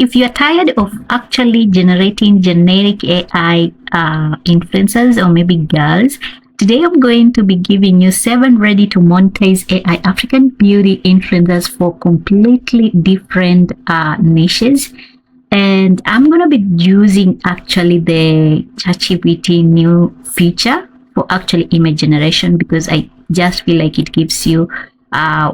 if you're tired of actually generating generic AI influencers or maybe girls, today I'm going to be giving you 7 ready to monetize AI African beauty influencers for completely different niches. And I'm going to be using actually the ChatGPT new feature for actually image generation, because I just feel like it gives you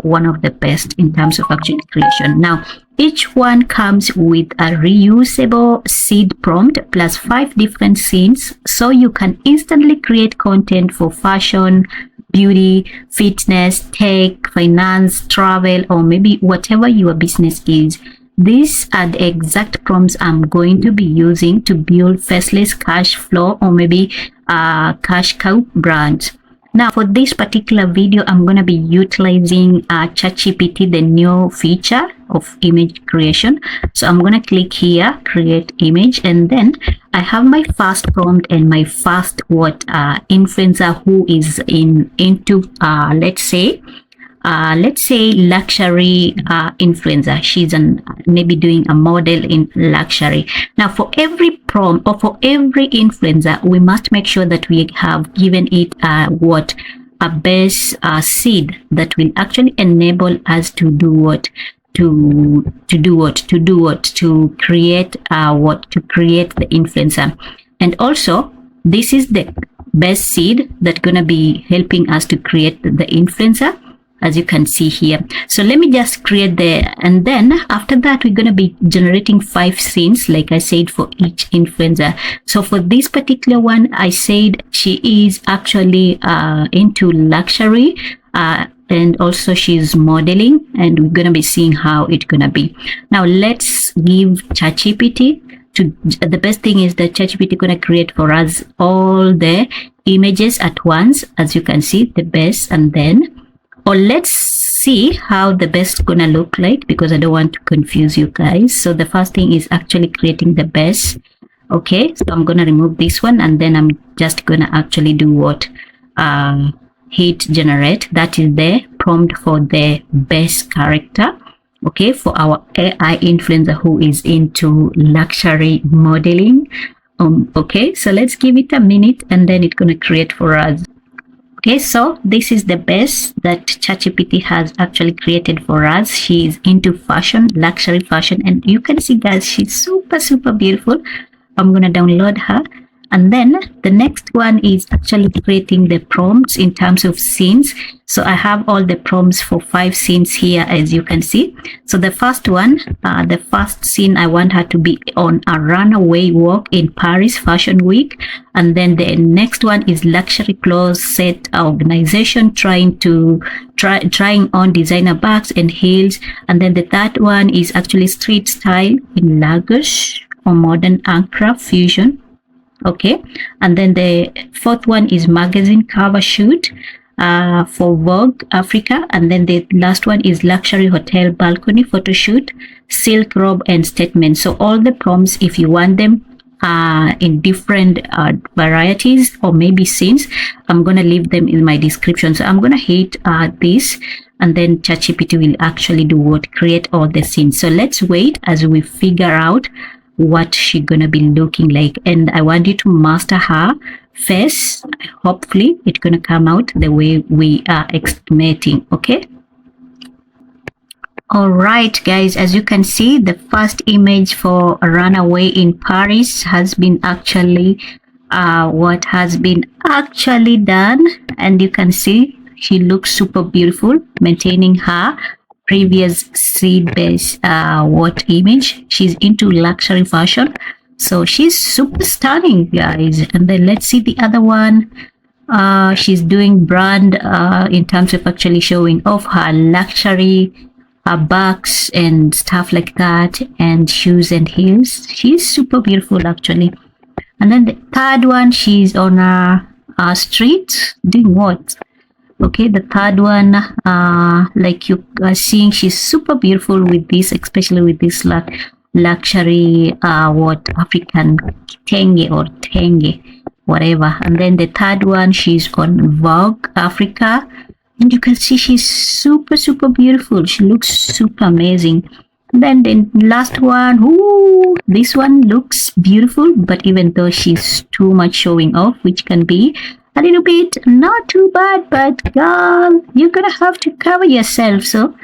one of the best in terms of actual creation. Now, each one comes with a reusable seed prompt plus 5 different scenes, so you can instantly create content for fashion, beauty, fitness, tech, finance, travel, or maybe whatever your business is. These are the exact prompts I'm going to be using to build Faceless, cash flow, or maybe cash cow brands. Now, for this particular video, I'm going to be utilizing ChatGPT, the new feature of image creation. So I'm going to click here, create image, and then I have my first prompt and my first influencer who is into let's say luxury influencer. She's maybe doing a model in luxury. Now, for every prompt or for every influencer, we must make sure that we have given it a base seed that will actually enable us to do what, to create the influencer. And also, this is the best seed that's gonna be helping us to create the influencer, as you can see here. So let me just create and then after that, we're going to be generating 5 scenes, like I said, for each influencer. So for this particular one, I said she is actually into luxury, and also she's modeling, and we're going to be seeing how it's going to be. Now let's give ChatGPT the best thing is that ChatGPT going to create for us all the images at once, as you can see, the best, and then, or let's see how the best gonna look like, because I don't want to confuse you guys. So the first thing is actually creating the best. Okay, so I'm gonna remove this one, and then I'm just gonna actually do hit generate. That is the prompt for the best character, okay, for our AI influencer who is into luxury modeling. Okay, so let's give it a minute, and then it's gonna create for us. Okay, so this is the best that ChatGPT has actually created for us. She is into fashion, luxury fashion, and you can see, guys, she's super beautiful. I'm gonna download her, and then the next one is actually creating the prompts in terms of scenes. So I have all the prompts for 5 scenes here, as you can see. So the first one, the first scene, I want her to be on a runaway walk in Paris Fashion Week. And then the next one is luxury clothes set organization, trying on designer bags and heels. And then the third one is actually street style in Lagos or modern Accra fusion. Okay, and then the fourth one is magazine cover shoot for Vogue Africa, and then the last one is luxury hotel balcony photo shoot, silk robe, and statement. So all the prompts, if you want them in different varieties or maybe scenes, I'm gonna leave them in my description. So I'm gonna hit this, and then ChatGPT will actually create all the scenes. So let's wait as we figure out what she's gonna be looking like, and I want you to master her face. Hopefully it's gonna come out the way we are estimating. Okay, all right, guys, as you can see, the first image for a runaway in Paris has been actually done, and you can see she looks super beautiful, maintaining her previous seed base image. She's into luxury fashion, so she's super stunning, guys. And then let's see the other one. She's doing brand in terms of actually showing off her luxury bags and stuff like that, and shoes and heels. She's super beautiful, actually. And then the third one, she's on a street doing what? Okay, the third one, like you are seeing, she's super beautiful with this, especially with this luxury African tenge, whatever. And then the third one, she's on Vogue Africa, and you can see she's super beautiful. She looks super amazing. Then the last one, ooh, this one looks beautiful, but even though she's too much showing off, which can be a little bit not too bad, but girl, you're gonna have to cover yourself. So,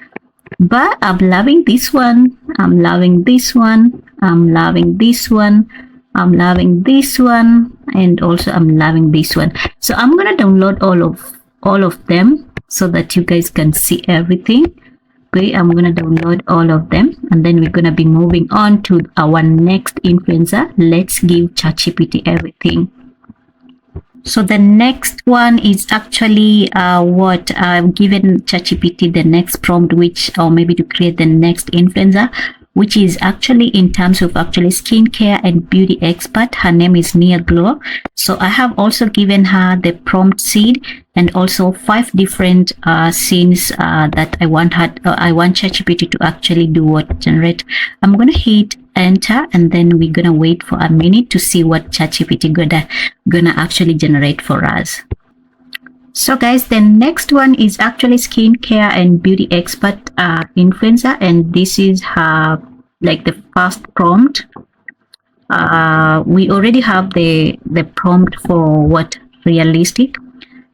but I'm loving this one. I'm loving this one. I'm loving this one. I'm loving this one, and also I'm loving this one. So I'm gonna download all of them so that you guys can see everything. Okay, I'm gonna download all of them, and then we're gonna be moving on to our next influencer. Let's give ChatGPT everything. So the next one is actually what I've given ChatGPT the next prompt, which, or maybe to create the next influencer, which is actually in terms of actually skincare and beauty expert. Her name is Nia Glow. So I have also given her the prompt seed and also 5 different scenes that I want ChatGPT to actually do what generate. I'm gonna hit enter, and then we're gonna wait for a minute to see what ChatGPT gonna actually generate for us. So guys, the next one is actually skincare and beauty expert influencer, and this is her, like, the first prompt. We already have the prompt for what realistic.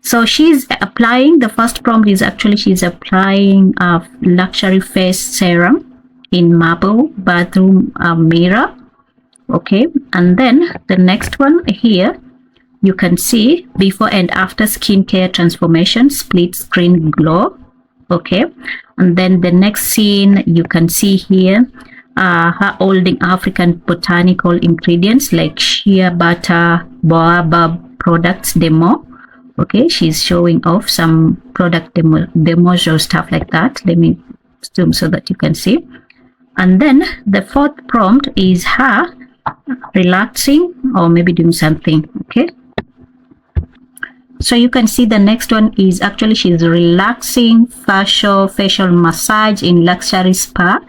So she's applying, the first prompt is actually she's applying a luxury face serum in marble bathroom mirror. Okay, and then the next one here, you can see before and after skincare transformation, split screen glow. Okay, and then the next scene you can see here, her holding African botanical ingredients like shea butter, baobab products demo. Okay, she's showing off some product demos or stuff like that. Let me zoom so that you can see. And then the fourth prompt is her relaxing or maybe doing something. Okay, so you can see the next one is actually she's relaxing facial massage in luxury spa,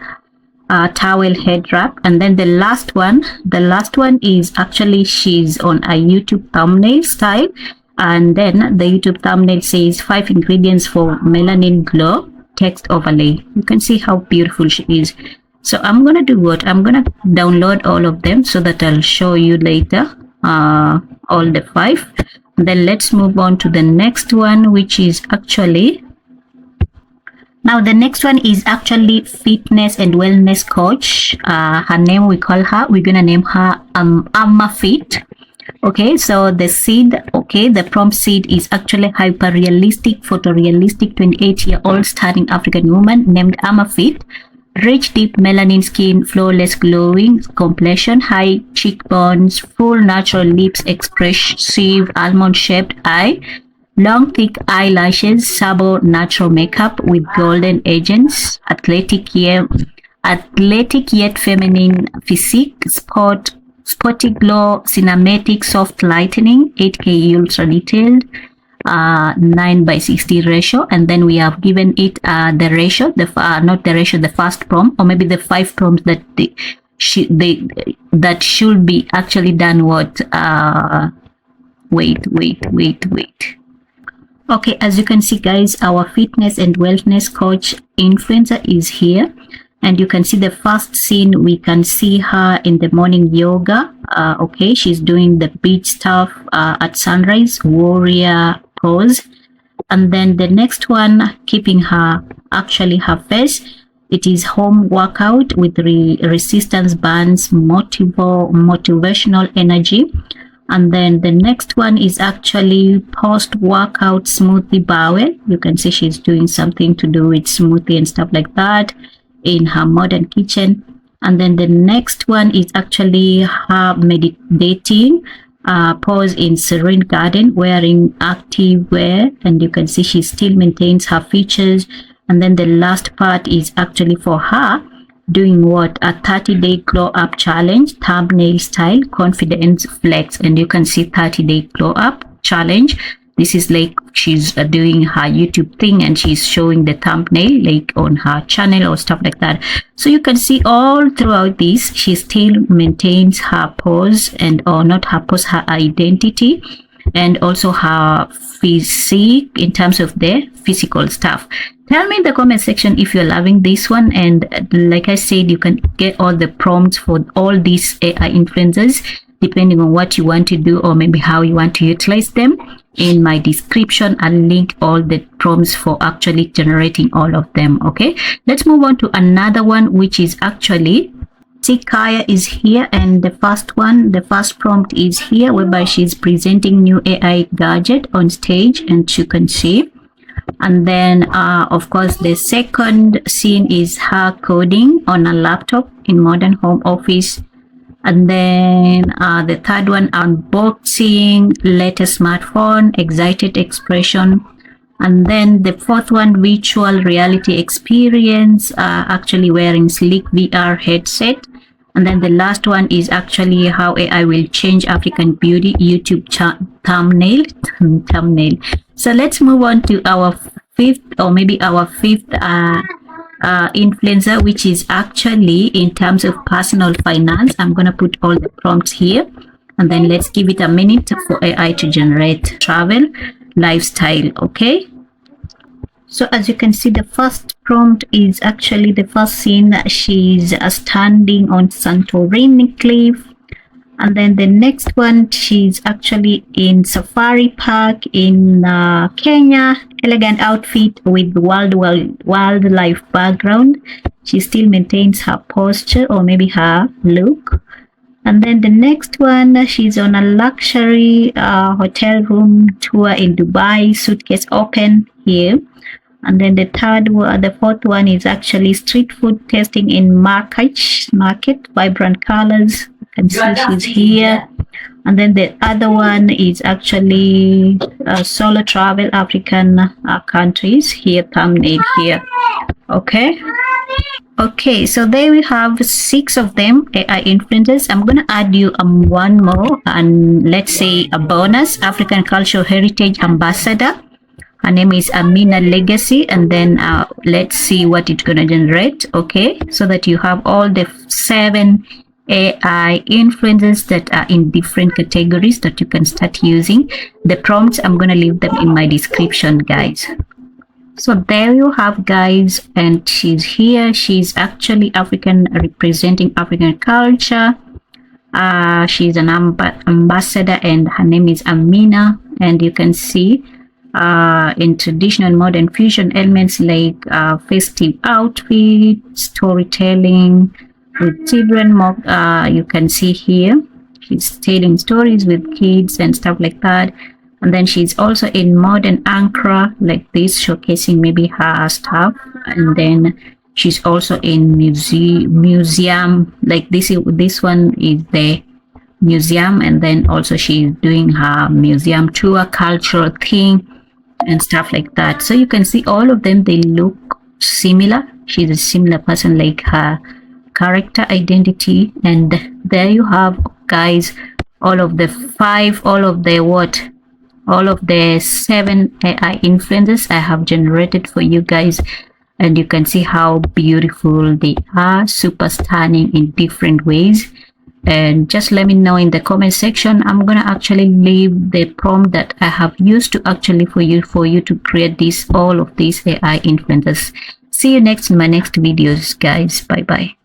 towel head wrap. And then the last one is actually she's on a YouTube thumbnail style, and then the YouTube thumbnail says 5 ingredients for melanin glow text overlay. You can see how beautiful she is. So I'm gonna do what? I'm gonna download all of them so that I'll show you later all the 5. Then let's move on to the next one, which is actually, now the next one is actually fitness and wellness coach. Her name, we're gonna name her Amma Fit. Okay, so the seed, okay, the prompt seed is actually hyper realistic, photorealistic 28-year-old stunning African woman named Amma Fit. Rich deep melanin skin, flawless glowing complexion, high cheekbones, full natural lips, expressive almond shaped eye, long thick eyelashes, sable natural makeup with golden agents, athletic yet feminine physique, sporty glow, cinematic soft lightening, 8K ultra detailed, 9:60 ratio. And then we have given it the ratio, the first prompt, or maybe the 5 prompts that that should be actually done what wait. Okay, as you can see guys, our fitness and wellness coach influencer is here, and you can see the first scene. We can see her in the morning yoga. Okay, she's doing the beach stuff at sunrise, warrior pose. And then the next one, keeping her face, it is home workout with resistance bands, motivational energy. And then the next one is actually post workout smoothie bowel. You can see she's doing something to do with smoothie and stuff like that in her modern kitchen. And then the next one is actually her meditating pose in serene garden, wearing active wear, and you can see she still maintains her features. And then the last part is actually for her doing what? A 30-day glow up challenge, thumbnail style, confidence flex. And you can see 30-day glow up challenge. This is like she's doing her YouTube thing and she's showing the thumbnail like on her channel or stuff like that. So you can see all throughout this, she still maintains her pose, and or not her pose, her identity. and also her physique in terms of the physical stuff. Tell me in the comment section if you're loving this one, and like I said, you can get all the prompts for all these AI influencers depending on what you want to do or maybe how you want to utilize them. In my description, I'll link all the prompts for actually generating all of them. Okay, let's move on to another one, which is actually Kaya is here, and the first prompt is here, whereby she's presenting new AI gadget on stage, and you can see. And then of course the second scene is her coding on a laptop in modern home office. And then the third one, unboxing latest smartphone, excited expression. And then the fourth one, virtual reality experience, actually wearing sleek VR headset. And then the last one is actually how AI will change African beauty YouTube thumbnail. So let's move on to our fifth influencer, which is actually in terms of personal finance. I'm gonna put all the prompts here, and then let's give it a minute for AI to generate travel lifestyle. Okay, so as you can see, the first prompt is actually the first scene. She's standing on Santorini cliff. And then the next one, she's actually in safari park in Kenya. Elegant outfit with wildlife background. She still maintains her posture or maybe her look. And then the next one, she's on a luxury hotel room tour in Dubai, suitcase open here. And then the fourth one is actually street food tasting in market, vibrant colors. You can see she's here. And then the other one is actually solo travel African countries here, thumbnail here. Okay, so there we have 6 of them, AI influencers. I'm gonna add you one more, and let's say a bonus, African cultural heritage ambassador. Her name is Amina Legacy, and then let's see what it's gonna generate. Okay, so that you have all the 7 AI influencers that are in different categories that you can start using. The prompts, I'm gonna leave them in my description, guys. So there you have, guys, and she's here. She's actually African, representing African culture. She's an ambassador, and her name is Amina. And you can see in traditional modern fusion elements like festive outfit, storytelling with children. You can see here she's telling stories with kids and stuff like that. And then she's also in modern ankara like this, showcasing maybe her stuff. And then she's also in museum like this. This one is the museum, and then also she's doing her museum tour, cultural thing and stuff like that. So you can see all of them, they look similar. She's a similar person, like her character identity. And there you have, guys, all of the 7 AI influencers I have generated for you guys. And you can see how beautiful they are, super stunning in different ways. And just let me know in the comment section. I'm gonna actually leave the prompt that I have used to actually for you to create all of these AI influencers. See you next in my next videos, guys. Bye bye.